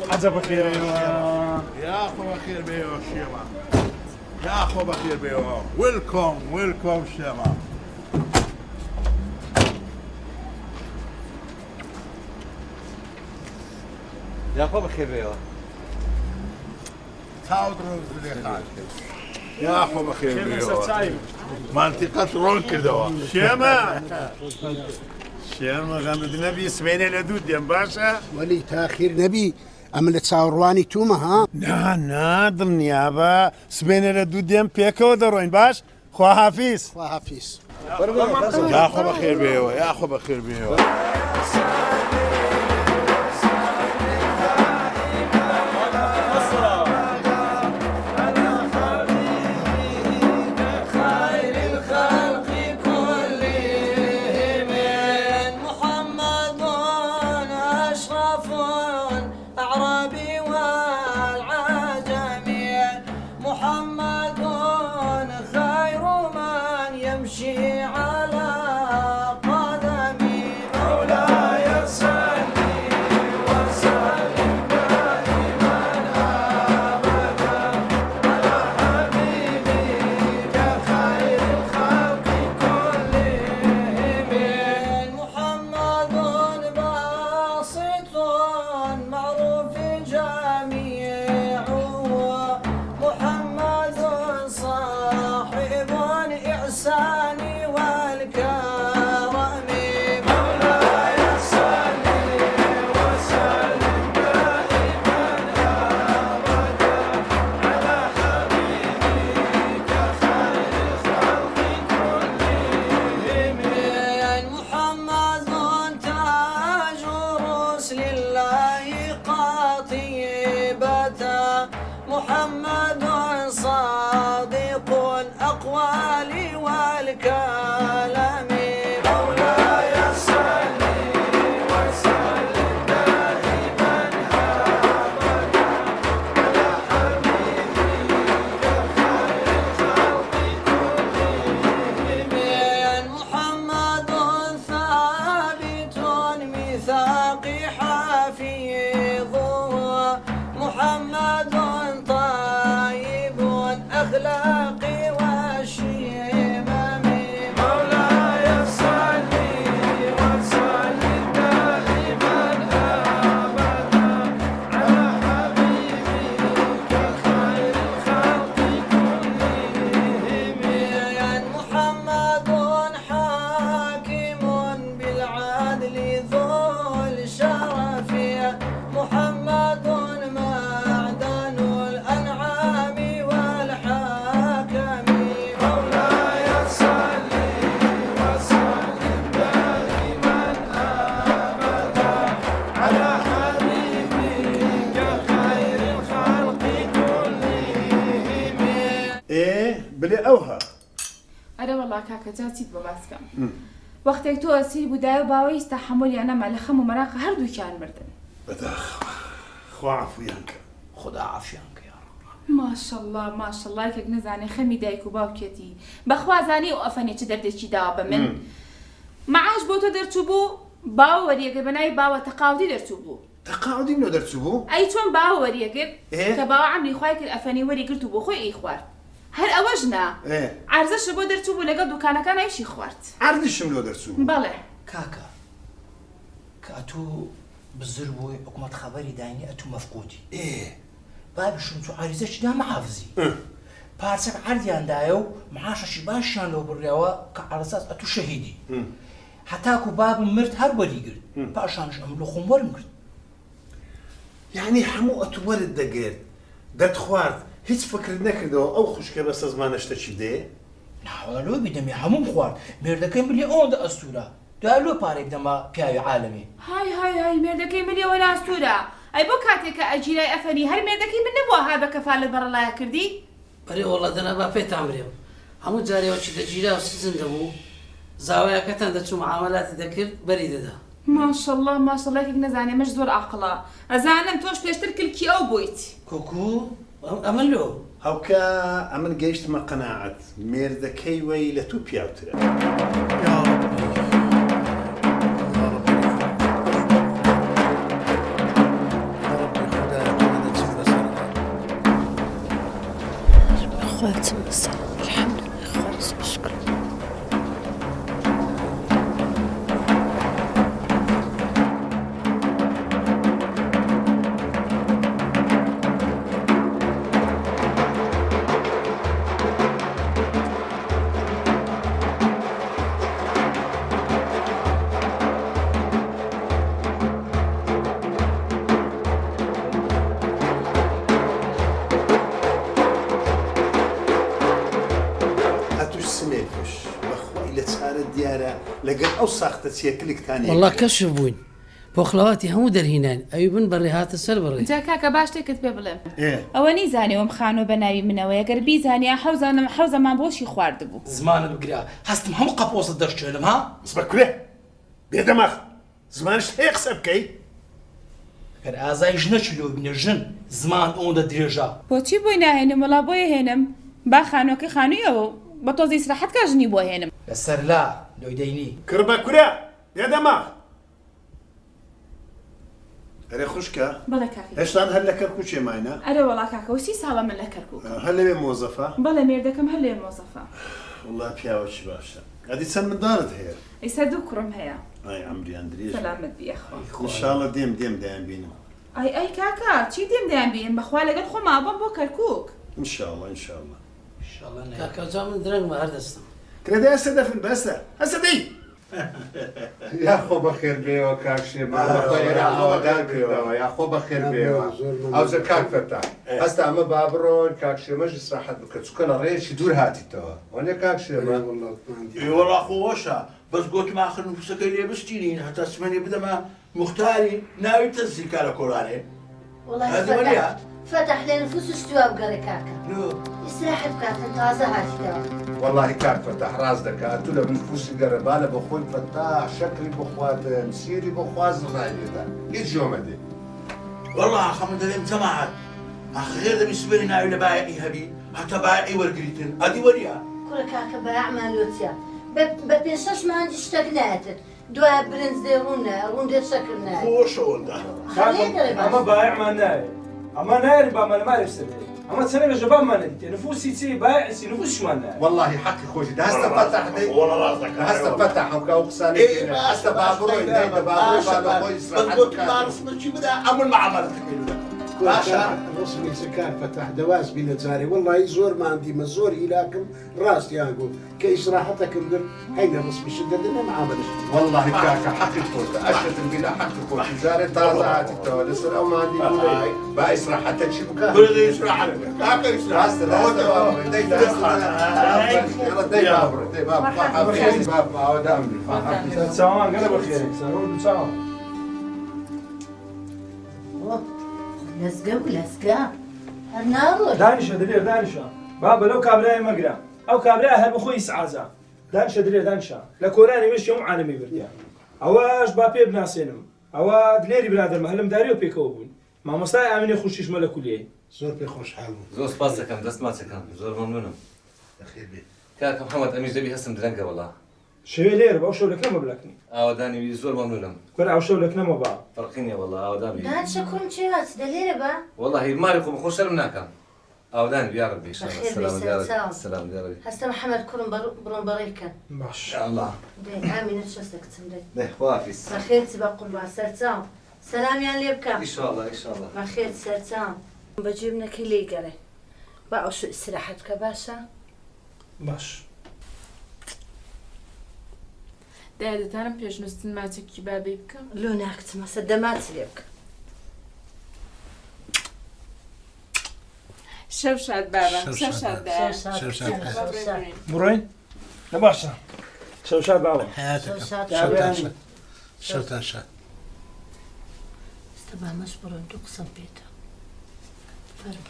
حاجة بخير يا أخو بخير بيو الشيما يا أخو بخير بيو ويلكم شيما يا أخو بخير بيو تعودوا بالليل يا أخو بخير بيو منطقة رونك دوا شيما غامد نبي سمينا لدود يا باشا ولي تاخير نبي عملت صارواني توما ها نا دڵنیابە سبێنە لە دوو دێم پێکەوە دەڕۆین باش خواحافیز خواحافیز يا أخو بخير بيو يا أخو بخير بيو کاکەجاچیت بۆ باسکەم وەختێک تۆ ئەسیر بوودای و باوەیستا حەمولیان نەما لە خەم و مەراقە هەردووکیان مردن خوا عەفویان کە خدا عافیان کە یا رب ماشەڵڵا ماشەڵڵا یەکێک نەزانێ خەمی دایک و باوکێتی بەخوا زانی و ئەفەنێ چ دەردێکی داوە بە من معاش بۆ تۆ دەرچوو بوو باوە وەریەگەر بەناوی باوە تەقاوتی دەرچوو بوو تەقاعدی منۆ دەرچوو بوو ئەی چۆن باوە وەریەگرت کە باوە عەمری خوای کرد ئەفەنی وەریگرت و بۆ خۆی ئەی خوارد هەر ئەوەش نا عەرزەشە بۆ دەرچوو بوو لەگەڵ دوکانەکان ئەیشی خوارد عەردیشم لۆ دەرچوو بەڵێ کاکە کە ئەتوو بزر بووی حکومەت خەبەری داینی ئەتوو مەفقودی بابشم چوو عەریزەشی دا مەحافزی پارچەک عەردیاندایە و معاشەشی باشیان لۆ بڕیەوە کە عەرزەس ئەتوو شەهیدی هەتاکو بابم مرد هەر وەریگرت پاشانش ئەم لۆ خۆم وەرم کرد یعنی هەموو ئەتوو وەرت دەگرت دەتخوارد هیچ فکرت نەکردەوە ئەو خوشکە بەسە زمانە شتەچی دێ ناوەلۆ بیدەمی هەموم خوارد مێردەکەی ملی ئەوەندە ئەستورە دوای لۆ پارێک دەما پیاوی عالەمی های مێردەکەی ملیەوە ئەستورە ئەی بۆ کاتێککە ئەجیرای ئەفەنی هەر مێردەکەی من نەبووە ها بە کەفالەت بەڕەڵایە کردی بەرێ وەڵە دەنا با پێتان برێم هەموو جارێوەکی دەگیرا و سزن دەبوو زاوایەکەتان دەچوو معامەلاتی دەکرد بەری دەدا ماشەڵڵا ماشەڵڵایەکێک نەزانێ مەش زۆر عاقڵە ئەزانم تۆش پێشتر کلکی ئەو بوویت کۆکو ئەمن لۆ هەوکە ئەمن گەیشتمە قەناعەت مێردەکەی وەی لە تو پیاوترە لە چارە دیارە لەگەڵ ئەو ساختە چێکلێکتانی والله کەشف بووین بۆ خڵاواتی هەموو دەرهینان ئەوی بن بەڕێ هاتە سەر بڕێ جا کاکە باش تێکت پێ بڵێم ئەوە نیزانێوم خانۆ بە ناوی منەوە ئەگەر بیزانیا حەوزەمان بۆشی خواردبوو زمانت بگرا هەستم هەموو قەپۆست دەشتێنم ها بە کورێ بێدەماخ زمانش هەیە قسە بکەی ئەگەر ئازای ژنەچلۆ بینە ژن زمان ئەوەندە درێژە بۆچی بۆی ناهێنم وڵا بۆیە هێنم با خانۆکەی خانوویەوە بە تۆزی ئیسراحەت کا ژنی بۆ هێنم لەسەر لا لۆی دەینی کرد بە کورە بێدەماخ ئەرێ خوشکە بەڵێ کاکی هێشتان هەر لە کەرکوو چێماینە ئەرە وڵا کاکەوە 30 ساڵە من لە کەرکووک هەر لەوێ مۆزەفە بەڵێ مێردەکەم هەر لێ مۆزەفە وڵا پیاوەکی باشە ئەدی چەند منداڵت هەیە ئیسا 2 کوڕم هەیە ئای ئەمریان درێژ سەلامت بیەخوا ئینشاڵڵا دێم دەیان بینم ئای کاکا چی دێم دەیان بێن بەخوا لەگەڵ خۆم ئابم بۆ کەرکووک ئینشاڵڵا ئینشاڵڵا کاکەجا من درەنگمە هەردەستم کرێدە ئەسە دەفن بەسە هەسە دەی یاخۆ بەخێر بێەوە کاکشێمە ئەوەدان کردەوە یاخۆ بەخێر بێەوە ئەوزە کاک فەرتا هەستا ئەمە با بڕۆن کاکشێمەش ئیسراحەت بکە چکە لە ڕێیەکی دوور هاتیتەوە وەنێ کاکشێمە وەڵا خۆشە بەس گوتم آخر نفوسەکەی لێ بستینین هەتا سمێنێ بدەمە مختاری ناوی تەزیکا لە کۆرانێ والله فتح لنا نفوس استواب قال كاكا استراحة كاكا تازة هاتي والله کاک فەتاح ڕاست دەکات تو لە نفوسی گەرەبانە بە خۆی فەتاح شەکری بخواتن سیری بخواز ڕایێدا هیچ جۆمەدێ والله خەمە دەڵێم جەماعەت ئاخر دەبی سبێنی ناوی لە بایعی هەبی هەتا بایعی وەرگریتن ئەدی وەریە كل كاكا باع مالوتيا ببيشاش ما عندي اشتقناتت دوا برنز دي رون دي شكرنا خۆشەوەدا ئەمە بایعمان ناوێ ئەمە نایێن با مەلەماری سەبێت ئەمە چەنە لە ژەبانمان نەدیتێ نفوسی چی بایعسی نفوسشمان نایە والله حەقی خۆشی هەستە فەتاح دەی هەستە فەتاح ئەو کاو قسانێ هەستە با بڕۆی دەی دە با بڕۆی با لە خۆی ئیسراحەت بکات چی بدا ئەمن معامەلەتەکەی باشە ڕسمی سکار فەتاح دەواز بینە جارێ وەڵی زۆرمان دیمە زۆر هیلاکم ڕاستیان گوت کە ئیسراحەتەکەم کرد هەینە ڕسمیش دەدنە معاملش والله كاكا حقي خۆشە ئەشتم بلا حقی خۆشی جارێ تازە هاتیتەوە لەسەر ئەو مادی بووی با ئیسراحەتە چی بکات چاوان گەلە بەخێرێک سەرۆ چاوان لزقا ولزقا هالنار دانیشە دلێر دانیشە با بەلەو کابرای مەگرە ئەو کابرای هەر بخۆی سعازە دانیشە دلێر دانیشە لە کۆرانی وێشی هەموو عالەمی بردیان ئەوەش با پێ بناسێنم ئەوە دلێری برادەرمە هەلمداری و پێکەوە بوون مامۆستای ئامینێ خوشیشمە لە کولیە زۆر پێ خۆشحاڵ بوو زۆر سپاس دەکەم دەست ماچەکەم زۆر مەمنونم کاکە محەممەد ئەمیش دەبی هەستم درەنگە وەڵا شەوێ لێرە بەو شەو لەکەمە بلاکنی ئاوادانی زۆر مەمنونم بەر ئەو شەو لەکنەمە با فەرقینێ وەڵا ئاوادامی دان شكرم شي هات دليل با والله ماری خۆم خۆش شەرم ناکەم ئاودانی بیاڕ بێ سلام هستا محمد كرم برون بريكا باش الله آمين شستك تمري خواافیس بخير تبقى قل با سرتام سلام يا ليبكا ان شاء الله ان شاء الله بخير سرتام بجيبنا كلي قري بقى شو استراحتك باشا باش دایدەتانم پێشنووسن ماچێکی بابێ بکەم لو ناكت ما سدمات ليبكا شەو شاد بابا شەو شاد بڕۆین لە باشە شەوشاد باوە شەوتان شاد استبا مش برون تقسم بيتا فرم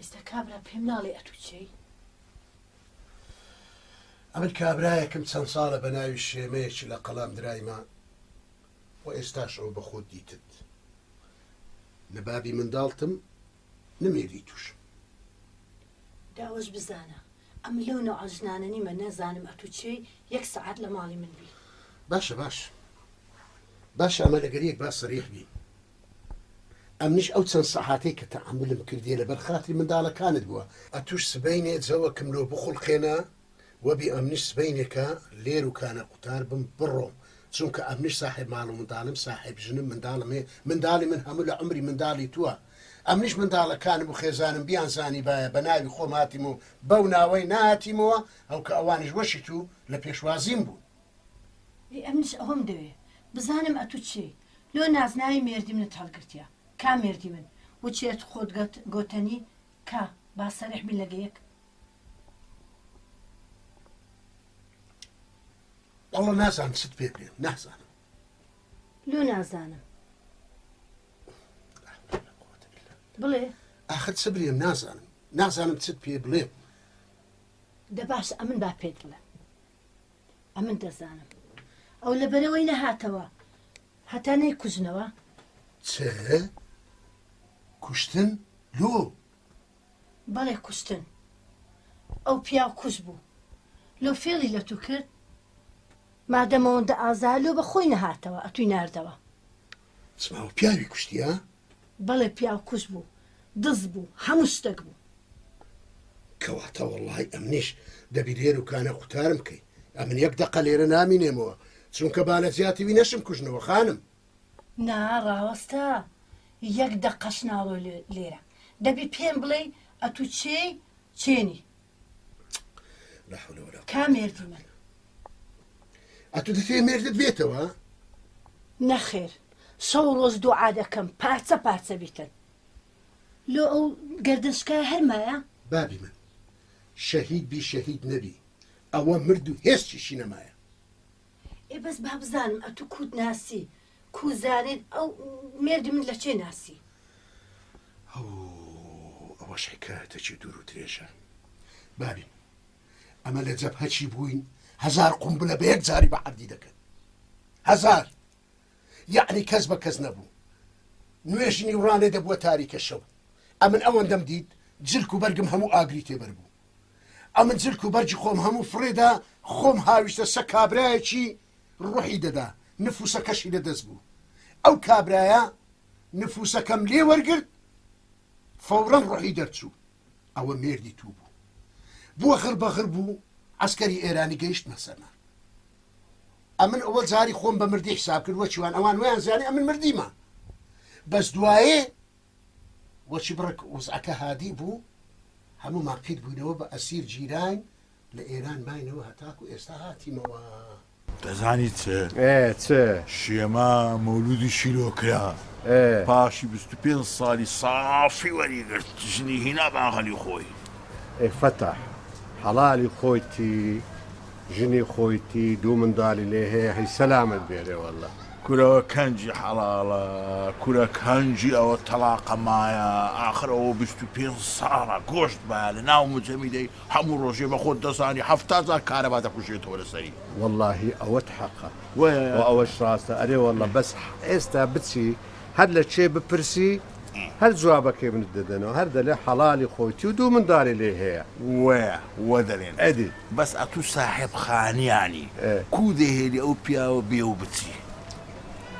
استكابرا بهمنالي اتوشي ئەمن کابرایەکم چەند ساڵە بە ناوی شێمەیەکی لە قەڵام درایمە و ئێستاش ئەو بە خۆت دیتت لە بابی منداڵتم نمێری توش داوەش بزانە ئەم لەو نەوع ژنانە نیمە نەزانم ئەتوچێ 1 سەعات لە ماڵی من بی باشە باش ئەمە لەگەر یەک با سەریح بین ئەمنیش ئەو چەند سەعاتەی کە تەحملم کردیە لەبەر خاتری منداڵەکانت بووە ئەتوش سبەینێ جەوەکم لۆ بخوڵقێنە وەبی ئەمنیش سبەینێکە لێر و کانە قوتار بم بڕۆم چونکە ئەمنیش ساحب ماڵ و منداڵم ساحب ژنم منداڵمێ منداڵی من هەموو لە عمری منداڵی تووە ئەمنیش منداڵەکانم و خێزانم بیانزانی باە بە ناوی خۆم هاتیم و بەو ناوەی نهاتیمەوە ئەو کە ئەوانش وەشی تو لە پێشوازیم بوو ئەمنیش ئەوەم دەوێ بزانم ئەتوچێ لۆ نازناوی مێردی منت هەڵگرتیا کا مێردی من وچێت خۆت گۆتەنی کا با سەریح بین لەگە یەک والله نازانم چت پێ بڵێم نازانم لۆ نازانم بڵێ ئاخر چ بڵێم نازانم چت پێ بڵێم دە باش ئەمن با پێت بڵێ ئەمن دەزانم ئەو لەبەرەوەی نەهاتەوە هەتا نەیکوژنەوە چ کوشتن لۆ بەڵێ کوشتن ئەو پیا کوش بوو لۆ فێڵی لە تو کرد مادەمەوەندە ئازالۆ بە خۆی نەهاتەوە ئەتوی ناردەوە چماوە پیاوی کوشتی ها بەڵێ پیا کوش بوو دز بوو هەموو شتێک بوو کەواتە وەڵڵای ئەمنیش دەبی لێر و کانە قوتارم بکەی ئەمن یەک دەقە لێرە نامینێمەوە چونکە بالە زیاتیوی نەشم کوژنەوە خانم نا ڕاوەستە یەک دەقەش ناڵۆ لێرە دەبی پێم بڵێ ئەتوو چێنی لا حول ولا قوة کامێردی من ئەتو دەفێ مێردت بێتەوە نەخێر شەو ڕۆژ دوعا دەکەم پارچە پارچە بیتن لۆ ئەو گەردەشکای هەرمایە بابی من شەهید بی شەهید نەبی ئەوە مرد و هێزیشی نەمایە ئێ بەس با بزانم ئەتوو کود ناسی کوزانێت ئەو مێردی من لە چێ ناسی ئەوەش حکایەتێکی دوور و درێژە بابی ئەمە لە جەبهەچی بووین 1000 قومبلە بە یەک جاری بە عەردی دەکەن 1000 یعنی کەس بە کەس نەبوو نوێژی نیوڕانێ دەبووە تاریکە شەو ئەمن ئەوەندەم دیت جلک و بەرگم هەموو ئاگری تێبەر بوو ئەمن جلک و بەرجی خۆم هەموو فڕێدا خۆم هاویشتە سە کابرایەکی ڕوحی دەدا نفوسەکەشی لەدەست بوو ئەو کابرایە نفوسەکەم لێ وەرگرت فەورەن ڕوحی دەرچوو ئەوە مێردی تو بوو بووە غڕ بەغڕ بوو عسکەری ئێرانی گەیشتمە سەرمان ئەمن ئەوە جاری خۆم بە مردی حساب کرد وەچیوان ئەوان ویان زانی ئەمن مردیمە بەس دوایێ وەچی بڕک وزعەکە هادی بوو هەموومان قید بووینەوە بە ئەسیر جیران لە ئێران ماینەوە هەتاکو ئێستا هاتیمەوە دەزانی چ شێمە مەولودی شیرۆکرا پاشی 25 ساڵی سافی وەریگرت ژنی هینا باغەلی خۆی فتح حەڵالی خۆیتی ژنی خۆیتی دوو منداڵی لێ هەیە هەی سەلامت بێرێ وەڵڵا کورەوە کەنجی حەڵاڵە کورە کەنجی ئەوە تەلاقە مایە ئاخرەوە 25 ساڵە گۆشت بایە لە ناو مجەمیدەی هەموو ڕۆژێ بە خۆت دەزانی 70,000 کارەبا دەکوژێتەوە لەسەری واللهی ئەوەت حەقە ئەوەش ڕاستە ئەرێ وەڵڵە بەس ئێستا بچی هەر لە چێ بپرسی هەر جوابەکەی منت دەدەنەوە هەر دەلێ حەڵالی خۆیتی و دوو منداڵی لێ هەیە وە دەڵێن ئەدی بەس ئەتوو ساحێب خانیانی کو دەهێلی ئەو پیاوە بێ و بچی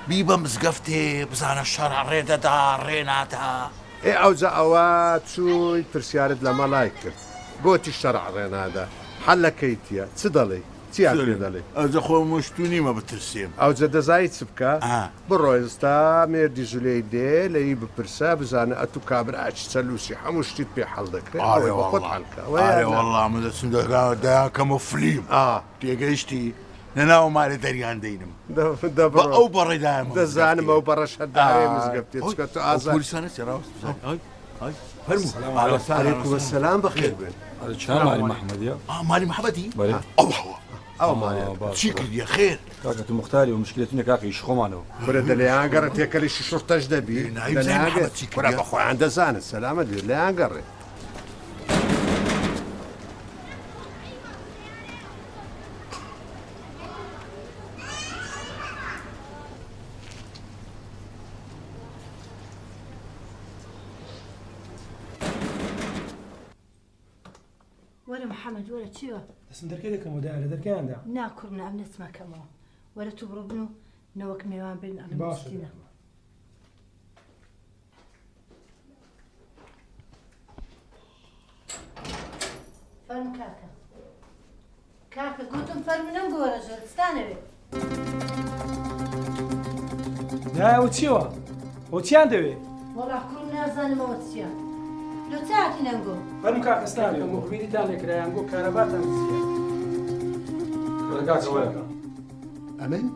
بی بە مزگەفتێ بزانە شەڕە ڕێدەدا ڕێنادا ئەوجا ئەوە چووی پرسیارت لە مەڵای کرد گۆتی شەڕع ڕێنادا حەلەکەیتیە چ دەڵێ چیان پێ دەڵێ ئەوجە خۆم مشتونیمە بترسێم ئەوجە دەزایی چ بکە بڕۆ ئێستا مێردی ژولەی دێ لەی بپرسە بزانە ئەتوو کابراچی چەلووسی هەموو شتیت پێ حەڵ دەکرێت خۆت حەڵکە وەڵام دەچم دەکەمە فلیم تێگەیشتی نەناو مارە دەریان دەینم ئەو بەڕێدایم دەزانم ئەو بەڕەش هەدارێ مزگەفتێت چکە تو ئازاریسانە عەلەیکوم السەلام بەخێر بێن مالی محەممەدیە مالی محەممەدی ئەو ماڵێ چی کردیە خێر کاکە تو مختاری و مشکلەتی نەکاکەی خۆمانەوە برە دەلێیان گەڕە تێکەلی شورتەش دەبی بە خۆیان دەزانت سەلامت بێت لەیان گەڕێ وەرە محەممەد وەرە چیوە دەسم دەرکە دەکەم ودا لە دەرکیاندا ناکوڕنە ئەم نەچمەکەمەوە وەرە تو بڕۆ بن و نەوەک میێوان بن ئەم باشتینە فەرم کاکە گوتم فەرم نەم گۆرە ژەرستانەوێ دایەوە چیوە ئەو چیان دەوێ وەڵا کوڕ نازانمەوە چیە لۆ چاتی نەمگۆ فەرم کاکەستانێ مخبیریتان لێکرایان بۆ کارەباتان زیە ئەمن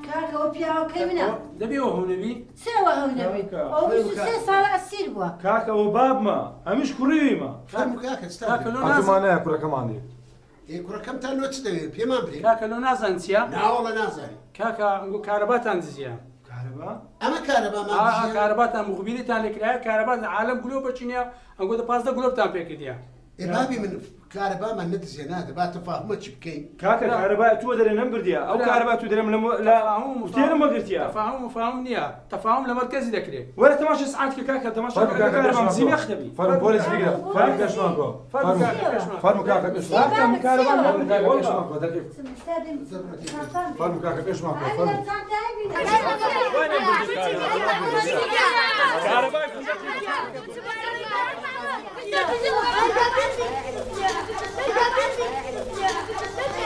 کاکەوە پیاوەکەی منە دەبێەوە هەونەبی سێوە هەونەبی ئەو 23 ساڵە ئەسیر بووە کاکەوە بابمە ئەمیش کوڕیویمە هاتومانەیە کوڕەکەمان دێ ئێ کوڕەکەمتان لۆ چ دەوێت پێمان برێ کاکە لۆ نازان چییە؟ ناوەڵە نازانی کاکە ئەنگۆ کارەباتان دزیە. کارەبا؟ ئەمە کارەبامان کارەباتان مخبیرتان لێکرایە کارەبات عالم گلۆ بچینە ئەنگۆ دە 15 گلۆبتان پێکردیە. ئێ بابی من کارەبامان نەدزیە نادە با تەفاهمە چی بکەین کاکە کارەبا تۆ دەرێ نەمبردیە ئەو کارەبا تو دەرێم لە تێرم مەگرتیە تەفاهم نییە تەفاهم لە مەرکەزی دەکرێت وەرە تەماشا سعاتکە کاکە تەماشا کارەبام زیمە خەبی فەرمو پۆلیس بگرە فەرمو پێشمان کۆ فەرمو کاکە پێشمان فەرمو کاکە پێشمان کۆ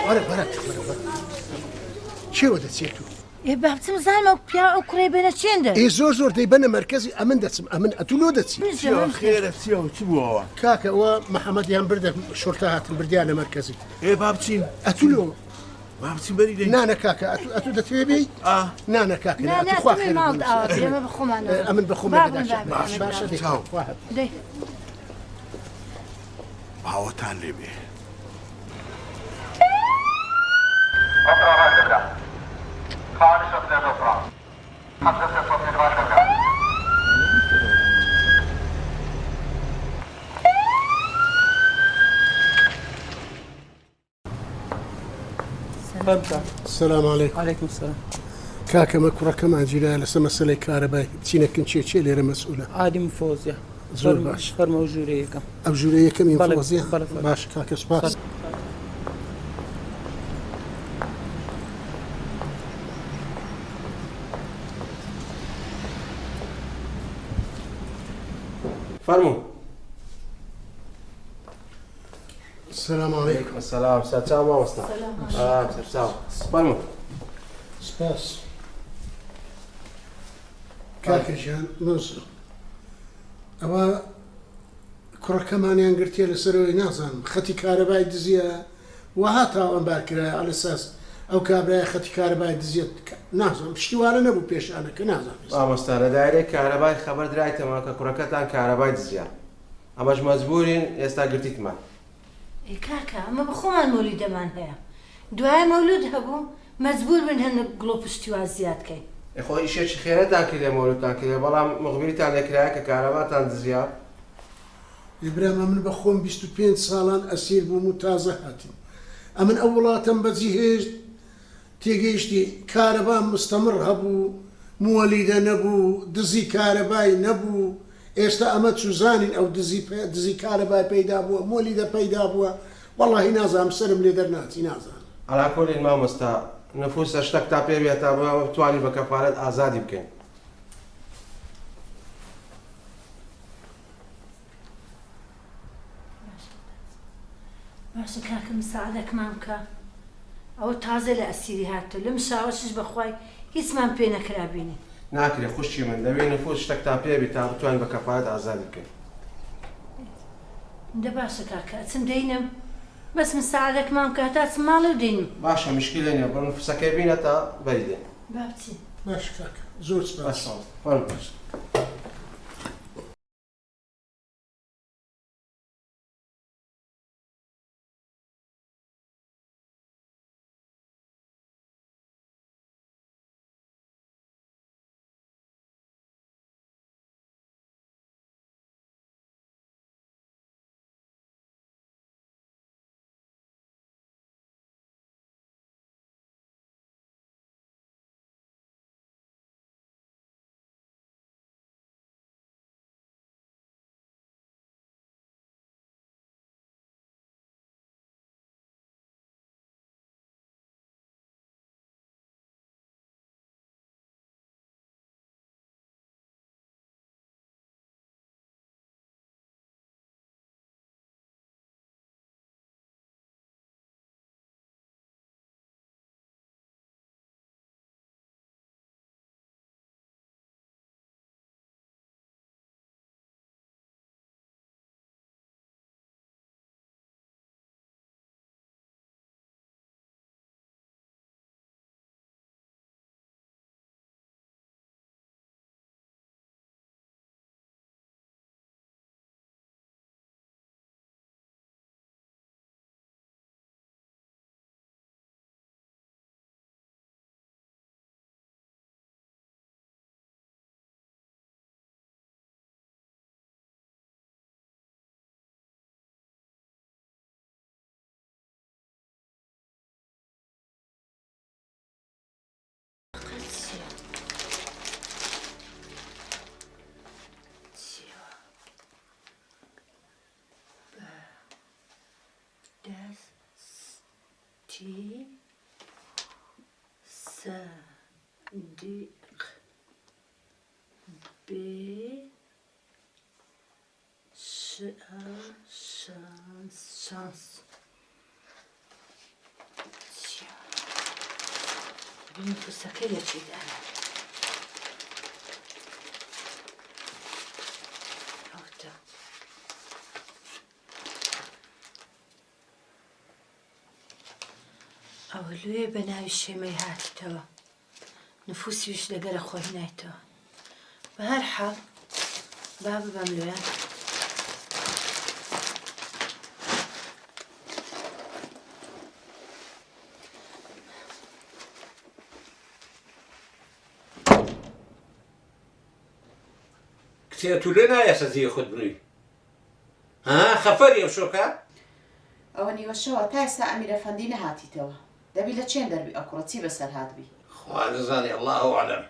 وەرە چێوە دەچێت و ئێ با بچم زانمە پیا ئەو کوڕێ بێنە چێندە ئێ زۆر دەیبەنە مەرکەزی ئەمن دەچم ئەمن ئەتولۆ دەچی خێرە چیەوە چ بووەوە کاکە ئەوە محەممەدیان بردە شۆرتا هاتن بردیان لە مەرکەزی ئێ با بچین ئەتولۆ با بچین بەری دەین نانە کاکە ئەتو دەتوێ بێی نانە کاکە ئەمە بخۆمانە ئەمن بەخۆمان باشە چاو دەی باوەتان لێ بێ خارج من الأفراد حدث تطبيقات الكلام السلام عليكم. عليكم السلام. كاكا كوڕەکەمان جیرا لەسەر مەسەلەی کارەبای بچینەکەن چێ لێرە مەسئولە عادی مفۆزیە زۆر باش فەرمە ئەو ژوورە یەکەم ئەو ژوورە یەکەمی فۆزیە باش کاکە سوپاس فەرموو. السلام عليكم. السلام سەرچاو مامۆستا سەرچاو فەرموو. سپاس کاکەژیان ئەوە کوڕەکەمانیان گرتیە لەسەرەوەی نازانم خەتی کارەبای دزیە وها تاوان کرایە ئەلەساس ئەو کابرای خەتی کارەبای دزیێت نازانم پشتیوانە نەبوو پێشانەکە نازانم مامۆستا لە دایرەی کارەبای خەبەر درایتەوە کە کوڕەکەتان کارەبای دزیە ئەمەش مەجبورین ئێستا گرتیتمان. ئێ کاکە ئەمە بخۆمان مۆلیدەمان هەیە دوای مەولود هەبوو مەجبور بن هەندێک گڵۆ پشتیوان زیادکەین. خۆ ئیشێکی خێرەتان کردێ مۆلودتان کردێ بەڵام مخبیرتان لێکرایە کە کارەباتان دزیە. ئیبراهیم من بە خۆم 25 ساڵان ئەسیر بووم و تازە هاتیم ئەمن ئەو وڵاتەم بەجیهێشت تێگەیشتی کارەبام مستەمر هەبوو مۆلیدە نەبوو دزی کارەبای نەبوو ئێستا ئەمە چوزانین ئەو دزی کارەبای پەیدا بووە مۆلیدە پەیدا بووە وەڵاهی نازانم سرم لێ دەرناچی نازانم. ئەلاکۆلین مامۆستا نفوسە شتێک تا پێ بێت تا بتوانین بە کەفارەت ئازادی بکەین. باشە کاکە مساعدەکمان بکە ئەوە تازە لە ئەسیری هاتۆ لەم شاوەشش بەخوای هیچمان پێ نەکرابینی ناکرێ خوشتی من دەوێت نفوس شتێک تا پێبی تا بتوانین بە کەفارەت ئازادی بکەین. دە باشە کاکە ئەچم دەینم بەس مساعدەکمان بکە تا چ ماڵێ و دەینم. باشە مشکلە نییە بڕ نفوسەکەی بینە تا بەری دێن. با بچین. باش کاکە زۆر سپاس. باش. صديق شانس بنفسك يا شيء أنا ئەوەلوێ بە ناوی شێمەی هاتیتەوە نفوسیش لەگەرە خۆی نایتەوە بە هەر حاڵ با ببەم لێیان کچێ تو لێ نایە سەزیە خۆت بنووی خەفەری ئەو شۆکە ئەوە نیوە شەوە تا ئێستا ئەمیرەفەندی نەهاتیتەوە دەبی لە چێن دەربی ئەو چی بەسەر هاتبی خوا دەزانێ الله عەلەم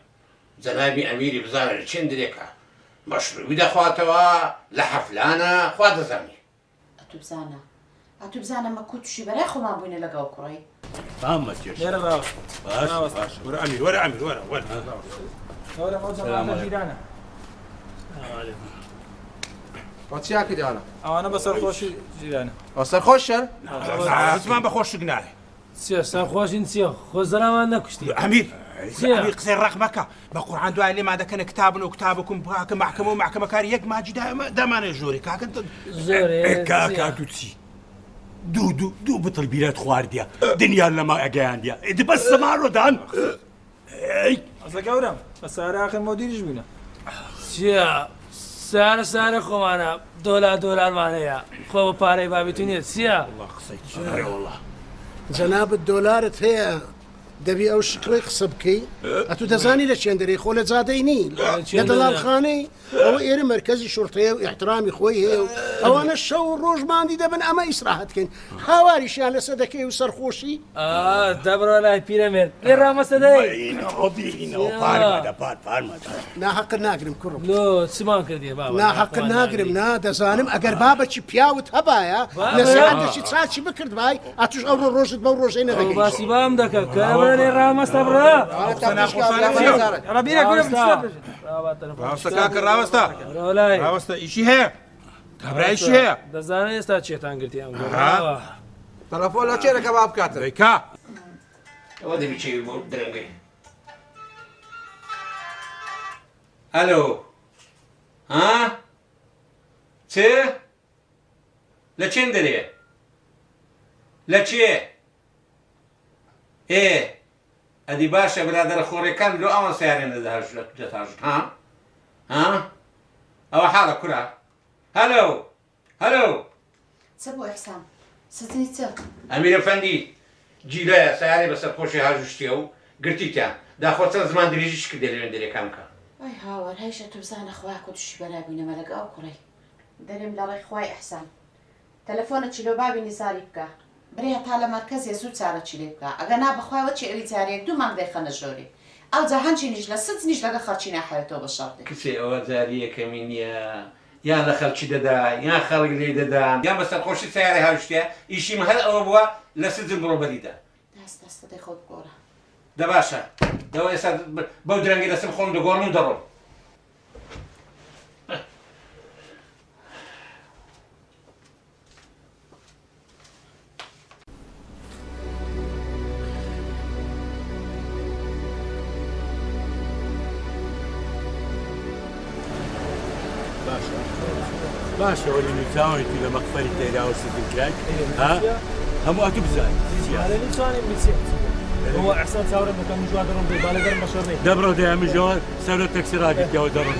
جەنابی ئەمیری بزانە لە چێن درێکە مەشروبی دەخواتەوە لە حەفلانە خوا دەزانێ ئەتوو بزانە مەکوو تووشی بەلای خۆمان بووینە لەگەڵ کوڕی فهمت يا شيخ باش ورا عمير ورا عمير ورا ورا موزع جيرانه واتشيا كده انا انا بسرخوش جيرانه وسرخوش زمان بخوش قناله سرخوش انت خزرا ما نكشتي عمير قصير رقمك بقرآن دعاء لي ما ده كان كتابنا وكتابكم بهاك محكمة ومحكمة كاريك ما جدا ده ما نجوري كاك انت زوري كاكا توتسي دو بطل بيرات خوارديا دنيا لما اجانديا دي بس ما رودان اي اصلا قورم بس اخر مديرش بينا سيا سار خوانا دولار معناها خو باري بابتوني سيا الله خصيت والله جناب الدولار هي دەبی ئەو شکڕی قسە بکەی ئەتو دەزانی لە چێندەری خۆ لە جادەینی لە دەڵالخانەی ئەوە ئێرە مرکزی شورتەیە و احترامی خۆی هەیە و ئەوانە شەو ڕۆژماندی دەبن ئەمە ئیسراحەتکەین هاواریشیان لەسەر دەکەی و سەرخۆشی دەبڕۆ لای پیرەمێر لێ ڕامەسەدەی ناحەقت ناگرم کوڕم چمان کردی ناحەقت ناگرم نا دەزانم ئەگەر بابەکی پیاوت هەبایە نەسیحەتێکی چاچی بکرد بای ئەتوش ئەو ڕۆژت بەو ڕۆژەی نەدەگەی باسی بام دەکەم رامستا برا ربينا كلنا رامستا كاك رامستا ايشي هي كبرا ايشي هي دزانه استا چيتان گرتي ام تلفون لا چيره كباب كاتر ريكا ودي بيجي درنگي الو چه لچندري لچه ئەدی باشە برادرە خۆڕێکان لۆ ئەوان سیارێنە دەهاژت ئەوە حاڵە کورا هەلو چ بۆ ئەحسان سزنی چ ئەمیرەفەندی جیلایە سیارێ بەسەر خۆشی هاژشتیە و گرتیتیان داخۆ چەند زمان درێژیش کردێ لەوێن دەرێکام کە ئەی هاوار هەیشە تو بزانە خوا کۆ تووشی بەلای بووینەمە لەگە ئەو کوڕی دەرێم لە ڕێی خوای ئەحسان تەلەفۆنە چیلۆ بابی نیزاری بکە برێ تا لە مەرکەزیە زوو چارەچی لێ بکە ئەگە نا بەخوایەوە چی ئەوی جارێک دوو مانگ دەیخەنە ژۆرێ ئەو جا هەنجینیش لە سچ نیش لەگە خەڵکی ناحەوێتەوە بە شەڕدێ کچێ ئەوە جاریەکەمی نییە یان لە خەڵکی دەدا یان خەڵک لێ دەدان یان بەسەر خۆشی سیارە هاوشتە ئیشیم هەر ئەوە بووە لە سزم بڕۆبەریدا دەست دەی خۆت گۆڕە دە باشە دەوە ئێستا بەو درەنگی دەسم خۆم دەگۆڕم و دەڕۆم باشا ولي نتاوي في مقفل تيرا وسيد الكراك هم أتو بزاي على لساني بيصير هو احسان ثوره مكان مجواد درم بالي درم بشرني دبرو ده مجواد ثوره تكسيرات يا درم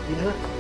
هنا